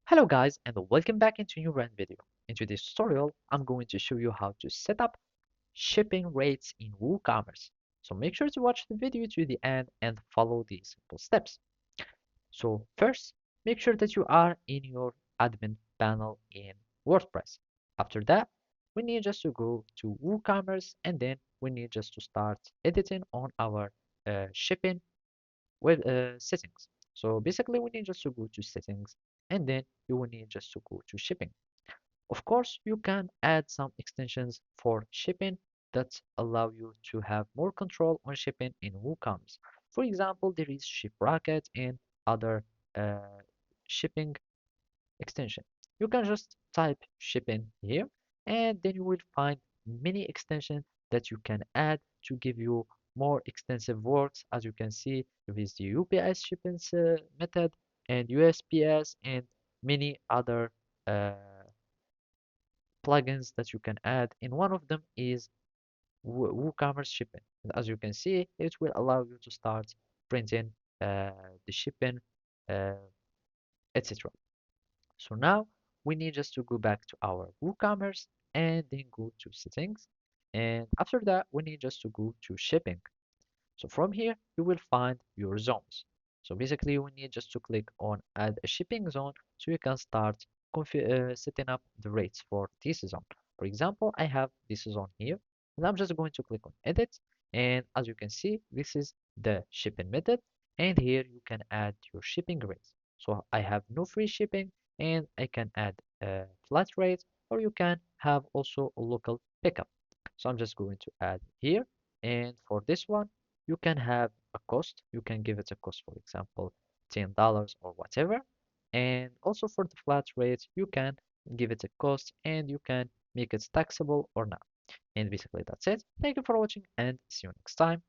Hello guys and welcome back into a new brand video. In today's tutorial, I'm going to show you how to set up shipping rates in WooCommerce. So make sure to watch the video to the end and follow these simple steps. So first, make sure that you are in your admin panel in WordPress. After that, we need just to go to WooCommerce and then we need just to start editing on our shipping web settings. So basically we need just to go to settings and then you will need just to go to shipping. Of course, you can add some extensions for shipping that allow you to have more control on shipping in WooCommerce. For example, there is ShipRocket and other uh, shipping extension. You can just type shipping here and then you will find many extensions that you can add to give you more extensive works. As you can see, there is the UPS shipping method and USPS and many other uh, plugins that you can add. And one of them is WooCommerce shipping. And as you can see, it will allow you to start printing the shipping, uh, etc. So now we need just to go back to our WooCommerce and then go to settings. And after that, we need just to go to shipping. So from here, you will find your zones. So basically, we need just to click on add a shipping zone so you can start setting up the rates for this zone. For example, I have this zone here, and I'm just going to click on edit. And as you can see, this is the shipping method. And here you can add your shipping rates. So I have no free shipping, and I can add a flat rate, or you can have also a local pickup. So I'm just going to add here. And for this one, you can have a cost. You can give it a cost, for example, $10 or whatever. And also for the flat rate, you can give it a cost and you can make it taxable or not. And basically that's it. Thank you for watching and see you next time.